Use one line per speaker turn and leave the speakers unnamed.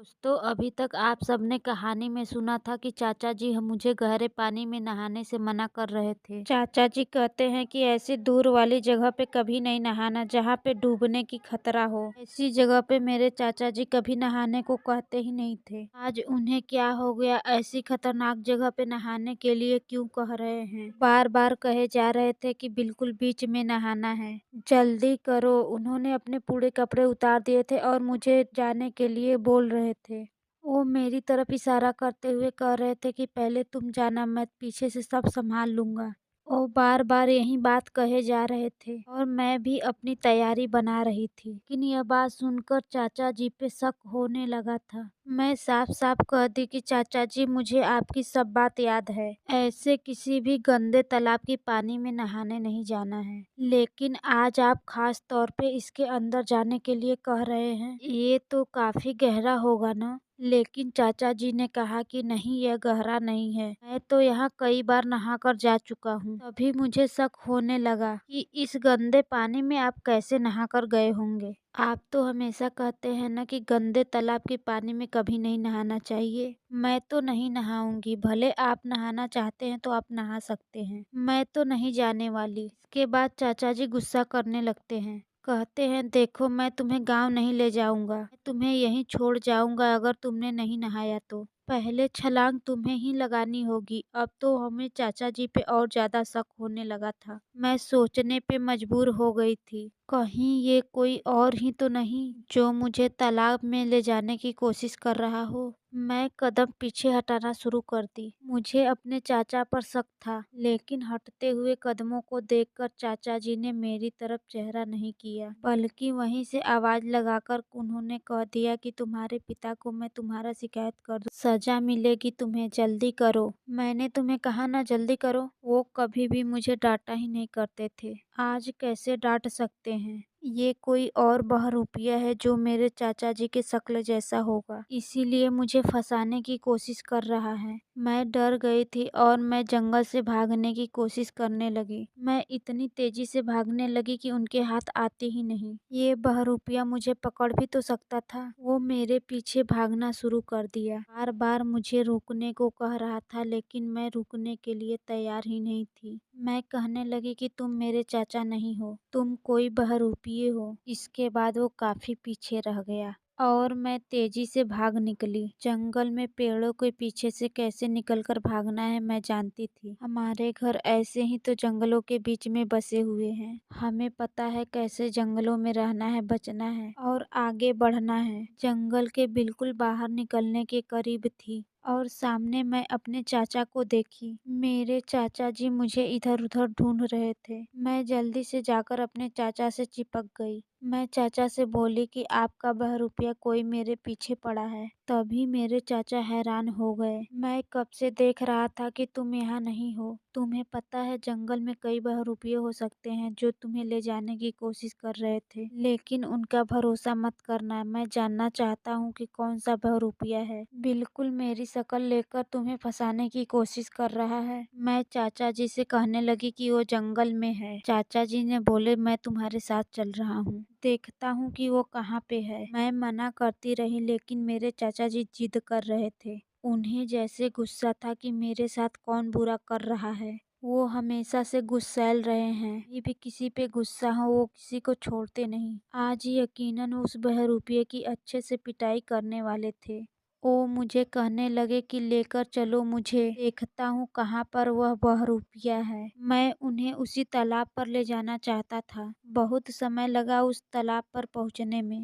दोस्तों, अभी तक आप सबने कहानी में सुना था कि चाचा जी हम मुझे गहरे पानी में नहाने से मना कर रहे थे। चाचा जी कहते हैं कि ऐसी दूर वाली जगह पे कभी नहीं नहाना जहाँ पे डूबने की खतरा हो। ऐसी जगह पे मेरे चाचा जी कभी नहाने को कहते ही नहीं थे। आज उन्हें क्या हो गया, ऐसी खतरनाक जगह पे नहाने के लिए क्यों कह रहे हैं? बार बार कहे जा रहे थे कि बिल्कुल बीच में नहाना है, जल्दी करो। उन्होंने अपने पूरे कपड़े उतार दिए थे और मुझे जाने के लिए बोल रहे थे। वो मेरी तरफ इशारा करते हुए कह रहे थे कि पहले तुम जाना, मैं पीछे से सब संभाल लूंगा। वो बार बार यही बात कहे जा रहे थे और मैं भी अपनी तैयारी बना रही थी, लेकिन यह बात सुनकर चाचा जी पे शक होने लगा था। मैं साफ साफ कह दी कि चाचा जी, मुझे आपकी सब बात याद है, ऐसे किसी भी गंदे तालाब के पानी में नहाने नहीं जाना है, लेकिन आज आप खास तौर पे इसके अंदर जाने के लिए कह रहे हैं, ये तो काफी गहरा होगा ना? लेकिन चाचा जी ने कहा कि नहीं, यह गहरा नहीं है, मैं तो यहाँ कई बार नहाकर जा चुका हूँ। तभी मुझे शक होने लगा कि इस गंदे पानी में आप कैसे नहाकर गए होंगे। आप तो हमेशा कहते हैं ना कि गंदे तालाब के पानी में कभी नहीं नहाना चाहिए। मैं तो नहीं नहाऊंगी, भले आप नहाना चाहते हैं तो आप नहा सकते हैं, मैं तो नहीं जाने वाली। इसके बाद चाचा जी गुस्सा करने लगते हैं, कहते हैं देखो, मैं तुम्हें गांव नहीं ले जाऊंगा, मैं तुम्हें यहीं छोड़ जाऊंगा अगर तुमने नहीं नहाया तो। पहले छलांग तुम्हें ही लगानी होगी। अब तो हमें चाचा जी पे और ज्यादा शक होने लगा था। मैं सोचने पे मजबूर हो गई थी, कहीं ये कोई और ही तो नहीं जो मुझे तालाब में ले जाने की कोशिश कर रहा हो। मैं कदम पीछे हटाना शुरू कर दी। मुझे अपने चाचा पर शक था, लेकिन हटते हुए कदमों को देखकर चाचा जी ने मेरी तरफ चेहरा नहीं किया, बल्कि वहीं से आवाज लगाकर उन्होंने कह दिया कि तुम्हारे पिता को मैं तुम्हारा शिकायत कर दूं, सजा मिलेगी तुम्हें, जल्दी करो। मैंने तुम्हें कहा ना जल्दी करो। वो कभी भी मुझे डांटा ही नहीं करते थे, आज कैसे डांट सकते हैं? ये कोई और बहरूपिया है जो मेरे चाचा जी के शक्ल जैसा होगा, इसीलिए मुझे फंसाने की कोशिश कर रहा है। मैं डर गई थी और मैं जंगल से भागने की कोशिश करने लगी। मैं इतनी तेजी से भागने लगी कि उनके हाथ आते ही नहीं। ये बहरूपिया मुझे पकड़ भी तो सकता था। वो मेरे पीछे भागना शुरू कर दिया, बार बार मुझे रुकने को कह रहा था, लेकिन मैं रुकने के लिए तैयार ही नहीं थी। मैं कहने लगी कि तुम मेरे चाचा नहीं हो, तुम कोई बहरूपिये हो। इसके बाद वो काफी पीछे रह गया और मैं तेजी से भाग निकली। जंगल में पेड़ों के पीछे से कैसे निकलकर भागना है मैं जानती थी। हमारे घर ऐसे ही तो जंगलों के बीच में बसे हुए हैं, हमें पता है कैसे जंगलों में रहना है, बचना है और आगे बढ़ना है। जंगल के बिल्कुल बाहर निकलने के करीब थी और सामने मैं अपने चाचा को देखी। मेरे चाचा जी मुझे इधर उधर ढूंढ रहे थे। मैं जल्दी से जाकर अपने चाचा से चिपक गई। मैं चाचा से बोली कि आपका बहरूपिया कोई मेरे पीछे पड़ा है। तभी मेरे चाचा हैरान हो गए। मैं कब से देख रहा था कि तुम यहाँ नहीं हो। तुम्हें पता है जंगल में कई बहरूपिये हो सकते हैं जो तुम्हें ले जाने की कोशिश कर रहे थे, लेकिन उनका भरोसा मत करना। मैं जानना चाहता हूँ कि कौन सा बहरूपिया है, बिल्कुल मेरी शक्ल लेकर तुम्हें फंसाने की कोशिश कर रहा है। मैं चाचा जी से कहने लगी कि वो जंगल में है। चाचा जी ने बोले मैं तुम्हारे साथ चल रहा हूँ, देखता हूँ कि वो कहाँ पे है। मैं मना करती रही, लेकिन मेरे चाचा जी जिद कर रहे थे। उन्हें जैसे गुस्सा था कि मेरे साथ कौन बुरा कर रहा है। वो हमेशा से गुस्सैल रहे हैं, ये भी किसी पे गुस्सा हो वो किसी को छोड़ते नहीं। आज यकीनन उस बहरूपिये की अच्छे से पिटाई करने वाले थे। वो मुझे कहने लगे कि लेकर चलो मुझे, देखता हूँ कहाँ पर वह बहरूपिया है। मैं उन्हें उसी तालाब पर ले जाना चाहता था। बहुत समय लगा उस तालाब पर पहुँचने में।